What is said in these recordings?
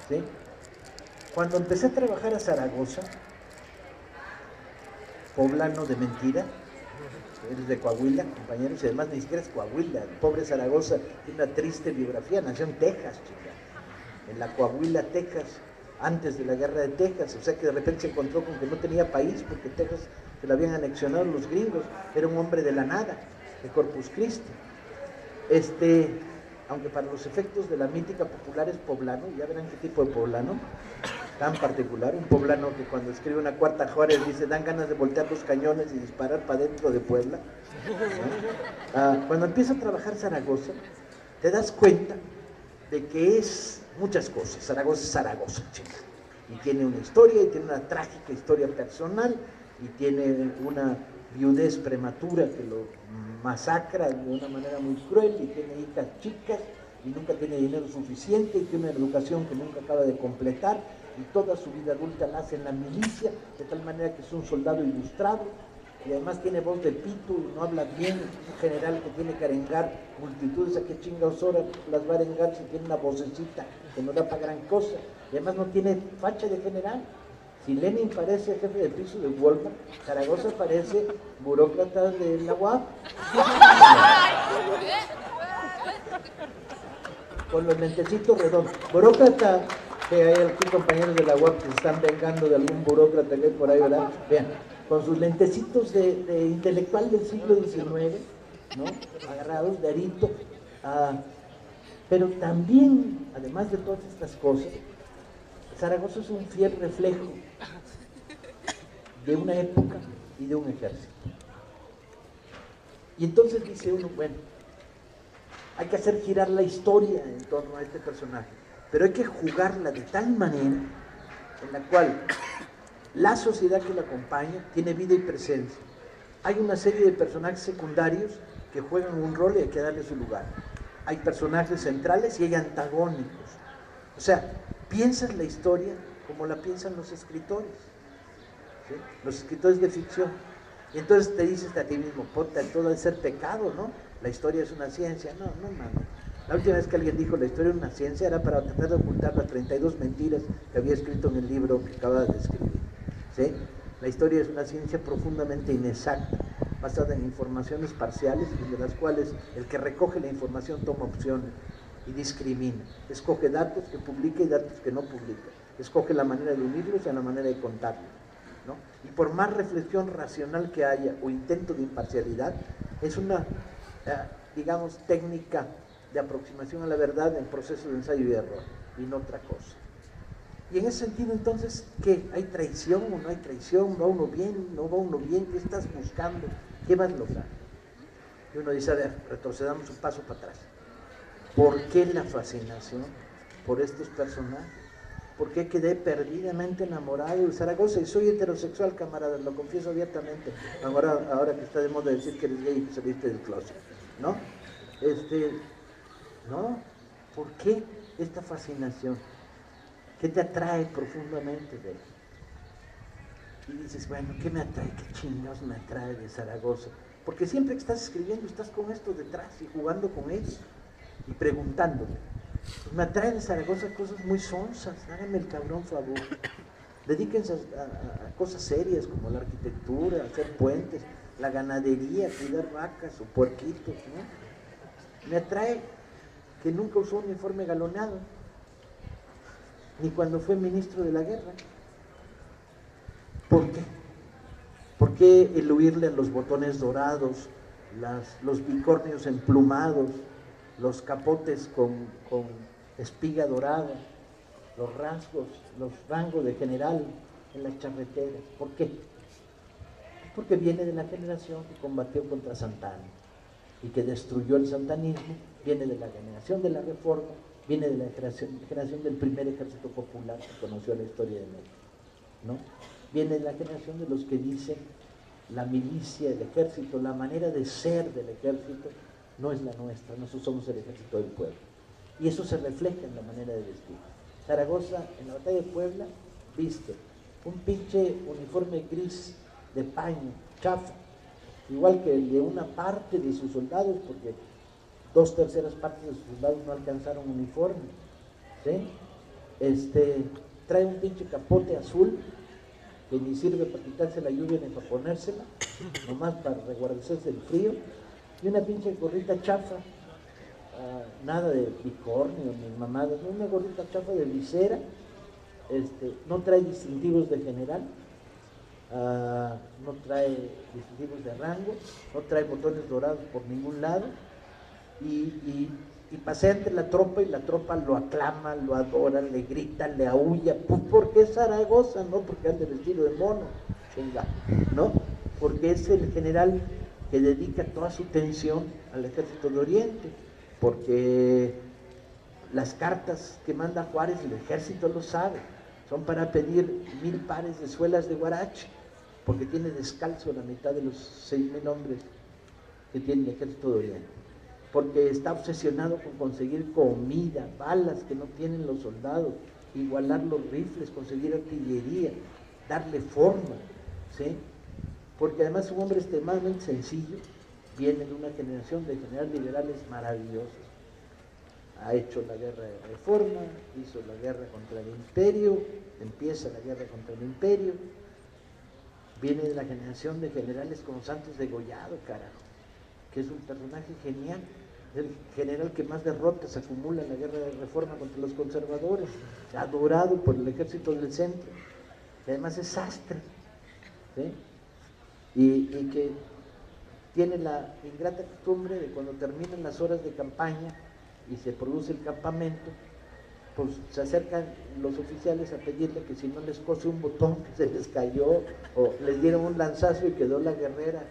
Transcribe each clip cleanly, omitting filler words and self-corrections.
¿sí? Cuando empecé a trabajar a Zaragoza, poblano de mentira, eres de Coahuila, compañeros, y además ni siquiera es Coahuila, el pobre Zaragoza tiene una triste biografía, nació en Texas, chica, en la Coahuila, Texas, antes de la guerra de Texas, o sea que de repente se encontró con que no tenía país porque Texas se lo habían anexionado los gringos, era un hombre de la nada, de Corpus Christi. Aunque para los efectos de la mítica popular es poblano, ya verán qué tipo de poblano, tan particular, un poblano que cuando escribe una Cuarta Juárez dice, dan ganas de voltear los cañones y disparar para dentro de Puebla, ¿no? Cuando empieza a trabajar Zaragoza, te das cuenta de que es muchas cosas. Zaragoza es Zaragoza, chica, y tiene una historia, y tiene una trágica historia personal, y tiene una viudez prematura que lo masacra de una manera muy cruel, y tiene hijas chicas, y nunca tiene dinero suficiente, y tiene una educación que nunca acaba de completar, y toda su vida adulta la hace en la milicia, de tal manera que es un soldado ilustrado, y además tiene voz de pito, y no habla bien, un general que tiene que arengar multitudes, ¿a qué chingados horas las va a arengar si tiene una vocecita que no da para gran cosa? Y además no tiene facha de general. Si Lenin parece jefe de piso de Walmart, Zaragoza parece burócrata de la UAP. Con los lentecitos redondos. Burócrata, que hay aquí compañeros de la UAP que se están vengando de algún burócrata que hay por ahí, ¿verdad? Vean, con sus lentecitos de intelectual del siglo XIX, ¿no? Agarrados de arito. Pero también, además de todas estas cosas, Zaragoza es un fiel reflejo de una época y de un ejército. Y entonces dice uno, bueno, hay que hacer girar la historia en torno a este personaje, pero hay que jugarla de tal manera en la cual la sociedad que lo acompaña tiene vida y presencia. Hay una serie de personajes secundarios que juegan un rol y hay que darle su lugar. Hay personajes centrales y hay antagónicos. O sea, piensas la historia como la piensan los escritores, ¿sí? Los escritores de ficción. Y entonces te dices a ti mismo, puta, todo debe ser pecado, ¿no? La historia es una ciencia. No, no mames. La última vez que alguien dijo la historia es una ciencia era para tratar de ocultar las 32 mentiras que había escrito en el libro que acababa de escribir, ¿sí? La historia es una ciencia profundamente inexacta, basada en informaciones parciales y de las cuales el que recoge la información toma opciones y discrimina. Escoge datos que publica y datos que no publica. Escoge la manera de unirlos y la manera de contarlos, ¿no? Y por más reflexión racional que haya o intento de imparcialidad, es una, digamos, técnica de aproximación a la verdad en proceso de ensayo y error, y no otra cosa. Y en ese sentido, entonces, ¿qué? ¿Hay traición o no hay traición? ¿Va uno bien? ¿No va uno bien? ¿Qué estás buscando? ¿Qué vas a lograr? Y uno dice, a ver, retrocedamos un paso para atrás. ¿Por qué la fascinación por estos personajes? ¿Por qué quedé perdidamente enamorado de Zaragoza? Y soy heterosexual, camarada, lo confieso abiertamente. Ahora que está de moda decir que eres gay y que saliste del closet, ¿no? ¿No? ¿Por qué esta fascinación? ¿Qué te atrae profundamente de él? Y dices, bueno, ¿qué me atrae? ¿Qué chingados me atrae de Zaragoza? Porque siempre que estás escribiendo estás con esto detrás y jugando con ellos y preguntándole. Pues me atrae de Zaragoza cosas muy sonsas, háganme el cabrón favor. Dedíquense a cosas serias como la arquitectura, hacer puentes, la ganadería, cuidar vacas o puerquitos, ¿no? Me atrae que nunca usó uniforme galonado, ni cuando fue ministro de la guerra. ¿Por qué? ¿Por qué el huirle a los botones dorados, los bicornios emplumados, los capotes con espiga dorada, los rasgos, los rangos de general en las charreteras? ¿Por qué? Porque viene de la generación que combatió contra Santana y que destruyó el santanismo, viene de la generación de la Reforma, viene de la generación del primer ejército popular que conoció la historia de México, ¿no? Viene de la generación de los que dicen la milicia, el ejército, la manera de ser del ejército no es la nuestra, nosotros somos el ejército del pueblo. Y eso se refleja en la manera de vestir. Zaragoza, en la batalla de Puebla, viste un pinche uniforme gris de paño, chafa, igual que el de una parte de sus soldados, porque 2/3 partes de sus soldados no alcanzaron uniforme, ¿sí? trae un pinche capote azul que ni sirve para quitarse la lluvia ni para ponérsela, nomás para resguardarse del frío, y una pinche gorrita chafa, nada de bicornio ni mamadas, una gorrita chafa de visera, no trae distintivos de general, no trae distintivos de rango, no trae botones dorados por ningún lado, y pasea entre la tropa y la tropa lo aclama, lo adora, le grita, le aúlla, pues porque es Zaragoza, no porque ande vestido de mono, chinga, ¿no? Porque es el general que dedica toda su atención al ejército de Oriente, porque las cartas que manda Juárez, el ejército lo sabe, son para pedir 1000 pares de suelas de huarache, porque tiene descalzo la mitad de los 6000 hombres que tiene el ejército de Oriente, porque está obsesionado con conseguir comida, balas que no tienen los soldados, igualar los rifles, conseguir artillería, darle forma, ¿sí? Porque además es un hombre extremadamente sencillo, viene de una generación de generales liberales maravillosos, ha hecho la guerra de reforma, hizo la guerra contra el imperio, empieza la guerra contra el imperio, viene de la generación de generales como Santos Degollado, carajo, que es un personaje genial, el general que más derrotas acumula en la guerra de reforma contra los conservadores, adorado por el ejército del centro, que además es sastre, ¿sí? y que tiene la ingrata costumbre de cuando terminan las horas de campaña y se produce el campamento, pues se acercan los oficiales a pedirle que si no les cose un botón que se les cayó, o les dieron un lanzazo y quedó la guerrera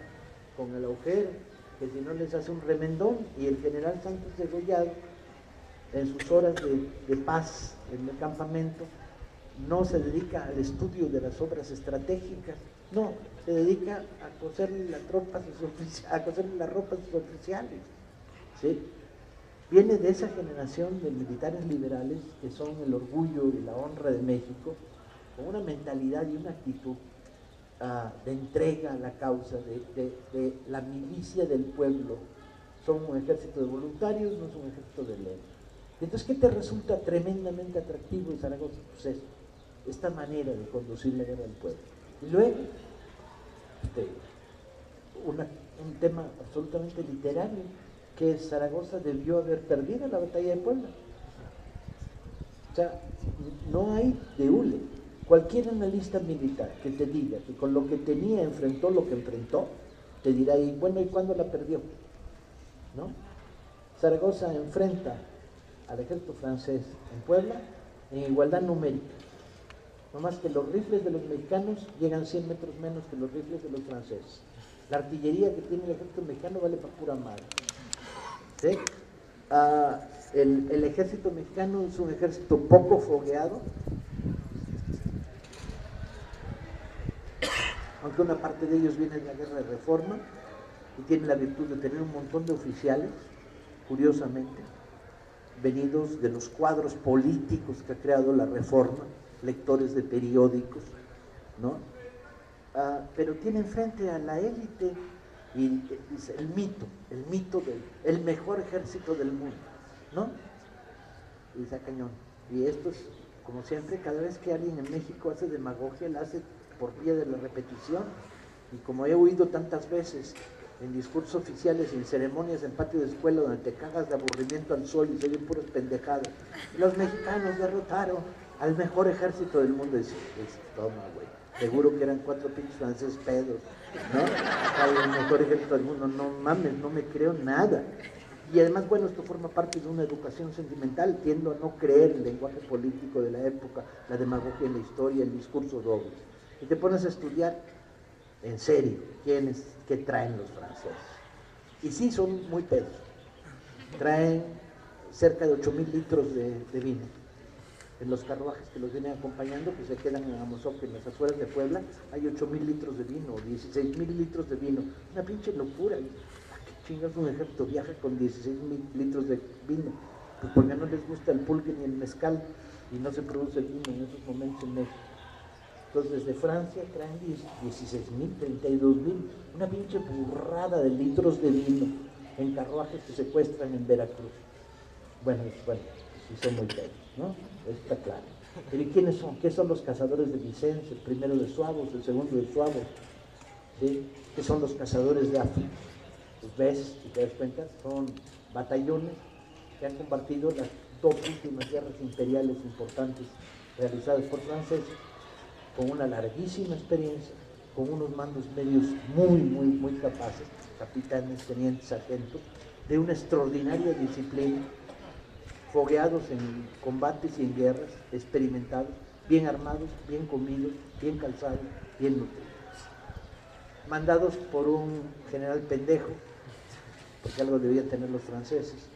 con el agujero, que si no les hace un remendón. Y el general Santos Degollado, en sus horas de paz en el campamento, no se dedica al estudio de las obras estratégicas, no, se dedica a coserle la ropa a sus oficiales, ¿sí? Viene de esa generación de militares liberales que son el orgullo y la honra de México, con una mentalidad y una actitud de entrega a la causa, de la milicia del pueblo. Son un ejército de voluntarios, no es un ejército de ley. Entonces, ¿qué te resulta tremendamente atractivo en Zaragoza? Pues esta manera de conducir la guerra del pueblo. Y luego, un tema absolutamente literario, que Zaragoza debió haber perdido la batalla de Puebla. O sea, no hay de hule. Cualquier analista militar que te diga que con lo que tenía enfrentó lo que enfrentó, te dirá, y bueno, ¿y cuándo la perdió? ¿No? Zaragoza enfrenta al ejército francés en Puebla en igualdad numérica. No más que los rifles de los mexicanos llegan 100 metros menos que los rifles de los franceses. La artillería que tiene el ejército mexicano vale para pura madre. ¿Sí? El ejército mexicano es un ejército poco fogueado, aunque una parte de ellos viene de la guerra de reforma y tiene la virtud de tener un montón de oficiales, curiosamente, venidos de los cuadros políticos que ha creado la reforma, lectores de periódicos, ¿no? Pero tiene enfrente a la élite y dice el mito del mejor ejército del mundo, ¿no? Y dice cañón. Y esto es, como siempre, cada vez que alguien en México hace demagogia, la hace por vía de la repetición. Y como he oído tantas veces en discursos oficiales y en ceremonias en patio de escuela donde te cagas de aburrimiento al sol y se oyen puras pendejadas, los mexicanos derrotaron al mejor ejército del mundo. Y dice, toma, güey, seguro que eran 4 pinches franceses pedos, ¿no? El mejor ejército del mundo, no mames, no me creo nada. Y además, bueno, esto forma parte de una educación sentimental, tiendo a no creer el lenguaje político de la época, la demagogia en la historia, el discurso doble. Y te pones a estudiar en serio qué traen los franceses. Y sí, son muy pedos. Traen cerca de 8,000 litros de vino en los carruajes que los vienen acompañando, que se quedan en Amozoc, en las afueras de Puebla. Hay 8,000 litros de vino, 16,000 litros de vino. Una pinche locura. ¿Qué chingas un ejército viaja con 16,000 litros de vino? Pues porque no les gusta el pulque ni el mezcal y no se produce el vino en esos momentos en México. Entonces desde Francia traen 16,000, 32,000, una pinche burrada de litros de vino en carruajes que secuestran en Veracruz. Bueno, sí son muy bellos. ¿no? Está claro. ¿Y quiénes son? ¿Qué son los cazadores de Vicence? El primero de Suavos, el segundo de Suavos, ¿sí? ¿Qué son los cazadores de África? Pues ves, si te das cuenta, son batallones que han combatido las dos últimas guerras imperiales importantes realizadas por franceses, con una larguísima experiencia, con unos mandos medios muy capaces, capitanes, tenientes, sargentos, de una extraordinaria disciplina, fogueados en combates y en guerras, experimentados, bien armados, bien comidos, bien calzados, bien nutridos. Mandados por un general pendejo, porque algo debían tener los franceses,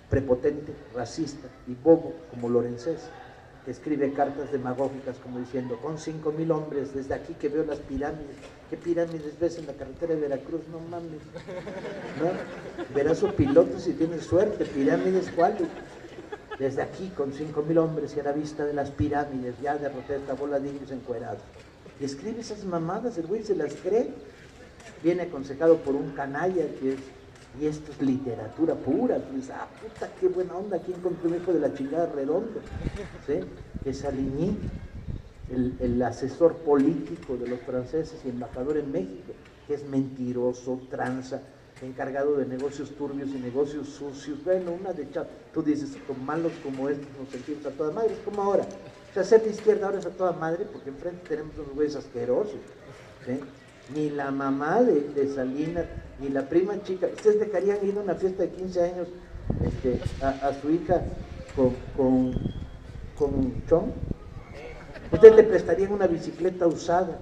prepotente, racista y bobo como Lorenzés, que escribe cartas demagógicas como diciendo, con 5,000 hombres, desde aquí que veo las pirámides. ¿Qué pirámides ves en la carretera de Veracruz? No mames, ¿no? Verás sus pilotos si tienes suerte. ¿Pirámides cuáles? Desde aquí, con 5,000 hombres y a la vista de las pirámides, ya derroté esta bola de indios encuerados. Y escribe esas mamadas, el güey se las cree. Viene aconsejado por un canalla que es, y esto es literatura pura. Tú dices, ah, puta, qué buena onda, aquí encontré un hijo de la chingada Redondo, ¿sí? Que es Aligny, el asesor político de los franceses y embajador en México, que es mentiroso, tranza, encargado de negocios turbios y negocios sucios. Bueno, una de chat. Tú dices, con malos como estos nos sentimos a toda madre, es como ahora. O sea, ser de izquierda ahora es a toda madre, porque enfrente tenemos unos güeyes asquerosos, ¿sí? Ni la mamá de Salinas, ni la prima chica. ¿Ustedes dejarían ir a una fiesta de 15 años a su hija con Chong? ¿Ustedes le prestarían una bicicleta usada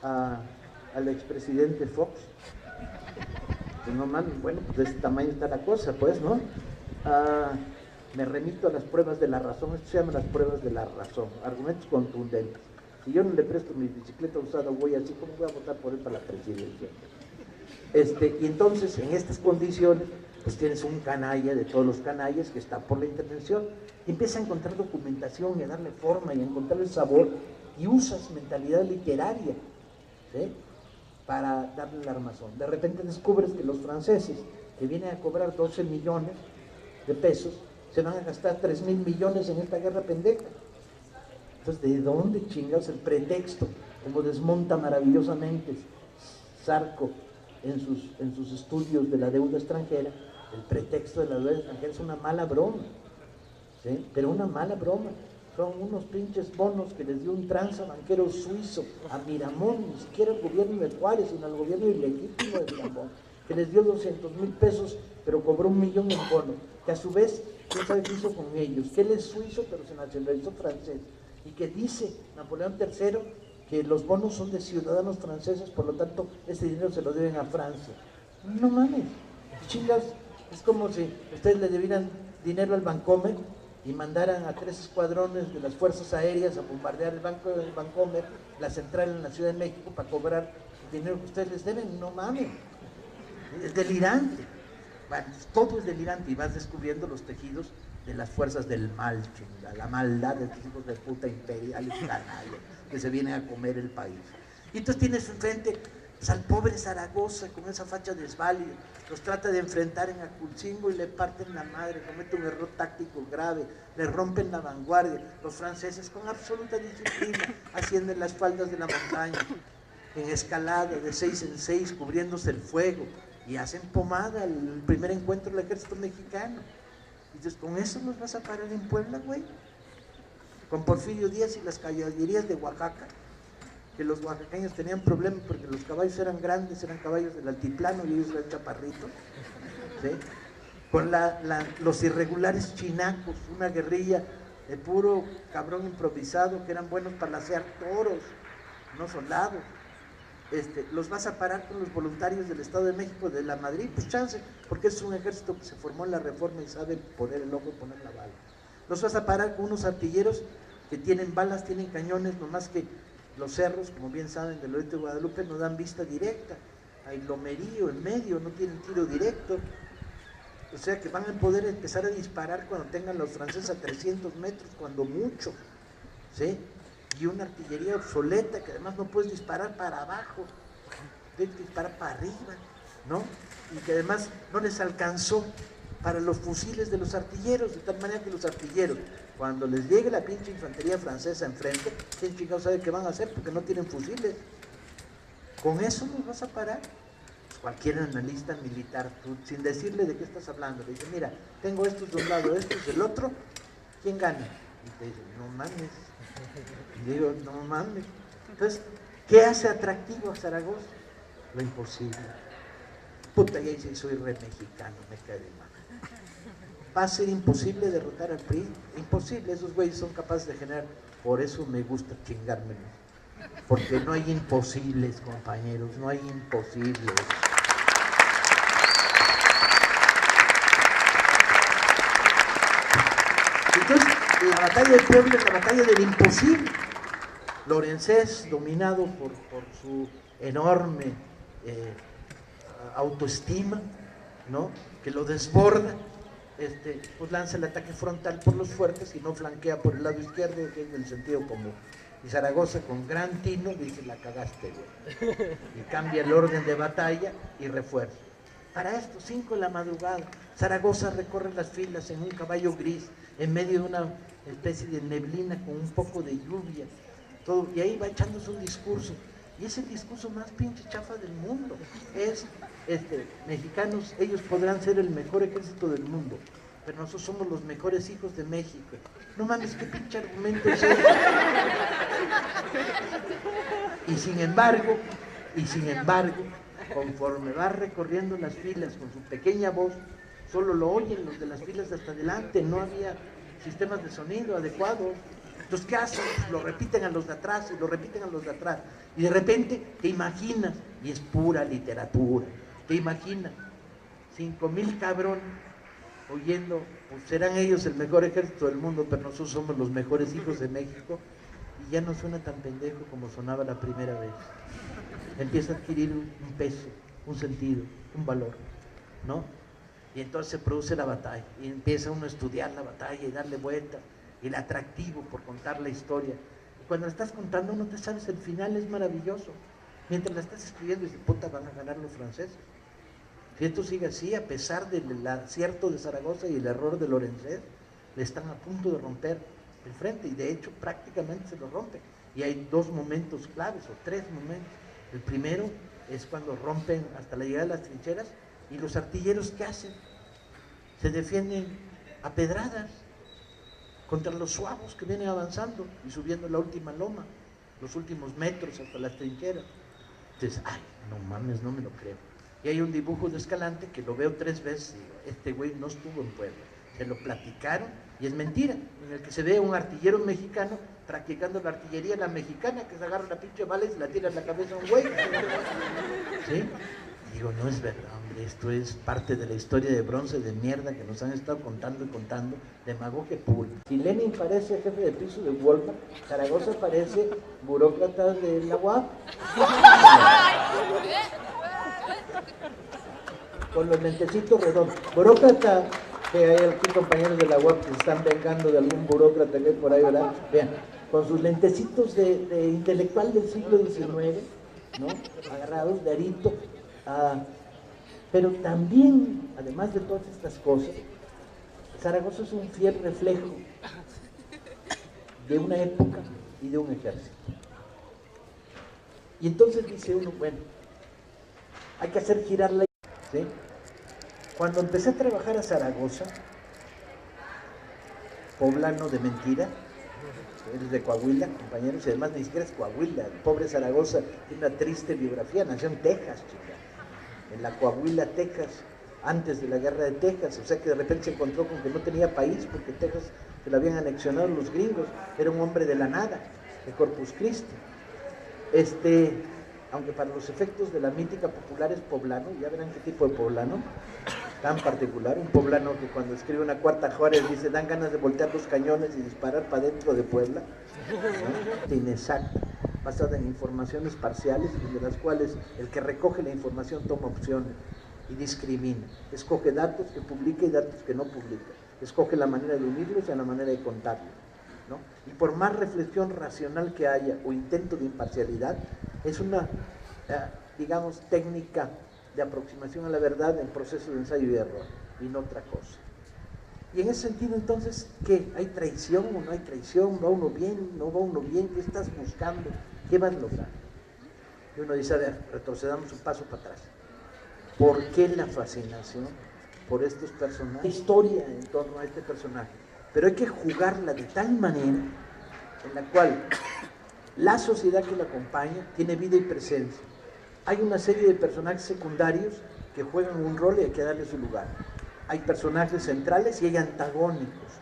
al expresidente Fox? Pues no mames, bueno, pues de ese tamaño está la cosa, pues, ¿no? Me remito a las pruebas de la razón. Esto se llama las pruebas de la razón, argumentos contundentes. Si yo no le presto mi bicicleta usada, voy así, ¿cómo voy a votar por él para la presidencia? Y entonces, en estas condiciones, pues tienes un canalla de todos los canallas que está por la intervención, y empieza a encontrar documentación y a darle forma y a encontrar el sabor, y usas mentalidad literaria, ¿sí? Para darle el armazón. De repente descubres que los franceses, que vienen a cobrar 12 millones de pesos, se van a gastar 3,000 millones en esta guerra pendeja. Entonces, ¿de dónde chingados el pretexto? Como desmonta maravillosamente Sarko en sus estudios de la deuda extranjera, el pretexto de la deuda extranjera es una mala broma, ¿sí? Pero una mala broma. Son unos pinches bonos que les dio un tranza banquero suizo a Miramón, ni siquiera al gobierno de Juárez, sino al gobierno ilegítimo de Miramón, que les dio 200,000 pesos, pero cobró 1,000,000 en bonos, que a su vez, ¿quién sabe qué hizo con ellos? Que él es suizo, pero se nacionalizó francés, y que dice Napoleón III que los bonos son de ciudadanos franceses, por lo tanto, ese dinero se lo deben a Francia. No mames, chingas, es como si ustedes le debieran dinero al Bancomer y mandaran a 3 escuadrones de las fuerzas aéreas a bombardear el banco del Bancomer, la central en la Ciudad de México, para cobrar el dinero que ustedes les deben. No mames, es delirante. Bueno, todo es delirante, y vas descubriendo los tejidos de las fuerzas del mal, chinga, la maldad de estos hijos de puta imperiales canallas que se vienen a comer el país. Y entonces tienes enfrente pues, al pobre Zaragoza con esa facha desválida, los trata de enfrentar en Aculcingo y le parten la madre, comete un error táctico grave, le rompen la vanguardia. Los franceses con absoluta disciplina ascienden las faldas de la montaña, en escalada de 6 en 6, cubriéndose el fuego, y hacen pomada el primer encuentro del ejército mexicano. Y dices, ¿con eso nos vas a parar en Puebla, güey? Con Porfirio Díaz y las caballerías de Oaxaca, que los oaxaqueños tenían problemas porque los caballos eran grandes, eran caballos del altiplano y ellos eran chaparritos, ¿sí? Con los irregulares chinacos, una guerrilla de puro cabrón improvisado que eran buenos para lacear toros, no soldados. Los vas a parar con los voluntarios del Estado de México, de la Madrid, pues chance, porque es un ejército que se formó en la Reforma y sabe poner el ojo y poner la bala. Los vas a parar con unos artilleros que tienen balas, tienen cañones, nomás que los cerros, como bien saben, del oeste de Guadalupe no dan vista directa, hay lomerío en medio, no tienen tiro directo, o sea que van a poder empezar a disparar cuando tengan los franceses a 300 metros, cuando mucho, ¿sí? Y una artillería obsoleta que además no puedes disparar para abajo, tienes que disparar para arriba, ¿no? Y que además no les alcanzó para los fusiles de los artilleros, de tal manera que los artilleros, cuando les llegue la pinche infantería francesa enfrente, ¿quién chingado sabe qué van a hacer? Porque no tienen fusiles. ¿Con eso nos vas a parar? Pues cualquier analista militar, tú, sin decirle de qué estás hablando, le dice, mira, tengo estos de un lado, estos del otro, ¿quién gana? Y te dice, no mames. Y digo, no mames. Entonces, ¿qué hace atractivo a Zaragoza? Lo imposible. Puta, ya dice, soy re mexicano, me cae de mal. ¿Va a ser imposible derrotar al PRI? Imposible, esos güeyes son capaces de generar. Por eso me gusta chingármelo. Porque no hay imposibles, compañeros, no hay imposibles. Entonces, la batalla del pueblo es la batalla del imposible. Lorenzés, dominado por su enorme autoestima, ¿no?, que lo desborda, pues lanza el ataque frontal por los fuertes y no flanquea por el lado izquierdo, que es del sentido común. Y Zaragoza, con gran tino, dice, la cagaste, güey. Y cambia el orden de batalla y refuerza. Para esto, 5 de la madrugada, Zaragoza recorre las filas en un caballo gris, en medio de una especie de neblina con un poco de lluvia, todo, y ahí va echándose un discurso. Y es el discurso más pinche chafa del mundo. Es, mexicanos, ellos podrán ser el mejor ejército del mundo, pero nosotros somos los mejores hijos de México. No mames, qué pinche argumento es ese. Y sin embargo, conforme va recorriendo las filas con su pequeña voz, solo lo oyen los de las filas de hasta adelante, no había sistemas de sonido adecuados. Entonces, ¿qué hacen? Lo repiten a los de atrás y lo repiten a los de atrás. Y de repente te imaginas, y es pura literatura, te imaginas 5,000 cabrones oyendo, pues serán ellos el mejor ejército del mundo, pero nosotros somos los mejores hijos de México, y ya no suena tan pendejo como sonaba la primera vez. Empieza a adquirir un peso, un sentido, un valor, ¿no? Y entonces se produce la batalla, y empieza uno a estudiar la batalla y darle vuelta, el atractivo por contar la historia. Y cuando la estás contando no te sabes el final, es maravilloso. Mientras la estás escribiendo dices, puta, van a ganar los franceses. Si esto sigue así, a pesar del acierto de Zaragoza y el error de Lorenzés, le están a punto de romper el frente, y de hecho prácticamente se lo rompen. Y hay 2 momentos claves, o 3 momentos. El primero es cuando rompen hasta la llegada de las trincheras, y los artilleros, ¿qué hacen? Se defienden a pedradas contra los suavos que vienen avanzando y subiendo la última loma, los últimos metros hasta las trincheras. Entonces, ay, no mames, no me lo creo. Y hay un dibujo de Escalante que lo veo 3 veces y digo, este güey no estuvo en Puebla. Se lo platicaron y es mentira, en el que se ve a un artillero mexicano practicando la artillería la mexicana, que se agarra la pinche bala y se la tira en la cabeza a un güey. ¿Sí? Digo, no es verdad, hombre, esto es parte de la historia de bronce de mierda que nos han estado contando y contando, demagogia pura. Si Lenin parece jefe de piso de Walmart, Zaragoza parece burócrata de la UAP. Con los lentecitos redondos. Burócrata, que hay aquí compañeros de la UAP que se están vengando de algún burócrata que hay por ahí, ¿verdad? Vean, con sus lentecitos de intelectual del siglo XIX, ¿no? Agarrados de arito. Pero también, además de todas estas cosas, Zaragoza es un fiel reflejo de una época y de un ejército. Y entonces dice uno, bueno, hay que hacer girar la... ¿Sí? Cuando empecé a trabajar a Zaragoza, poblano de mentira, eres de Coahuila, compañeros, y además ni siquiera es Coahuila, el pobre Zaragoza tiene una triste biografía, nació en Texas, chica, en la Coahuila, Texas, antes de la guerra de Texas, o sea que de repente se encontró con que no tenía país, porque Texas se lo habían anexionado los gringos, era un hombre de la nada, de Corpus Christi. Aunque para los efectos de la mítica popular es poblano, ya verán qué tipo de poblano, tan particular, un poblano que cuando escribe una Cuarta Juárez dice, dan ganas de voltear los cañones y disparar para dentro de Puebla, ¿no? Inexacta, basada en informaciones parciales, de las cuales el que recoge la información toma opciones y discrimina, escoge datos que publica y datos que no publica, escoge la manera de unirlos y la manera de contarlos, ¿no? Y por más reflexión racional que haya o intento de imparcialidad, es una, digamos, técnica de aproximación a la verdad en proceso de ensayo y error. y no otra cosa. Y en ese sentido, entonces, ¿qué? ¿Hay traición o no hay traición? ¿Va uno bien? ¿No va uno bien? ¿Qué estás buscando? ¿Qué vas a lograr? Y uno dice, a ver, retrocedamos un paso para atrás. ¿Por qué la fascinación por estos personajes? Hay historia en torno a este personaje, pero hay que jugarla de tal manera en la cual la sociedad que lo acompaña tiene vida y presencia. Hay una serie de personajes secundarios que juegan un rol y hay que darle su lugar. Hay personajes centrales y hay antagónicos.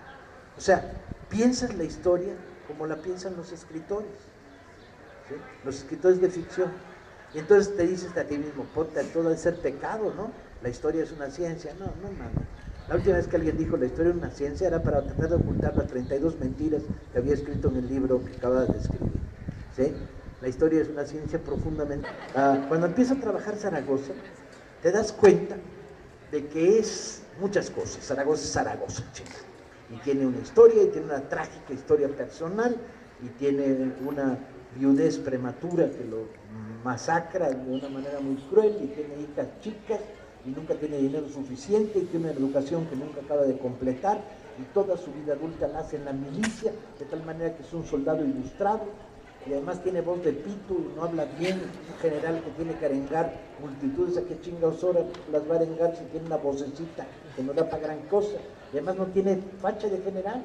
O sea, piensas la historia como la piensan los escritores, ¿sí? Los escritores de ficción. Y entonces te dices a ti mismo, puta, todo debe ser pecado, ¿no? La historia es una ciencia. No, no, mano. La última vez que alguien dijo la historia es una ciencia era para tratar de ocultar las 32 mentiras que había escrito en el libro que acabas de escribir, ¿sí? La historia es una ciencia profundamente... cuando empieza a trabajar Zaragoza, te das cuenta de que es muchas cosas. Zaragoza es Zaragoza, chica. Y tiene una historia, y tiene una trágica historia personal, y tiene una viudez prematura que lo masacra de una manera muy cruel, y tiene hijas chicas, y nunca tiene dinero suficiente, y tiene una educación que nunca acaba de completar, y toda su vida adulta la hace en la milicia, de tal manera que es un soldado ilustrado, y además tiene voz de pito y no habla bien, un general que tiene que arengar multitudes, ¿a qué chingados horas las va a arengar si tiene una vocecita que no da para gran cosa? Y además no tiene facha de general,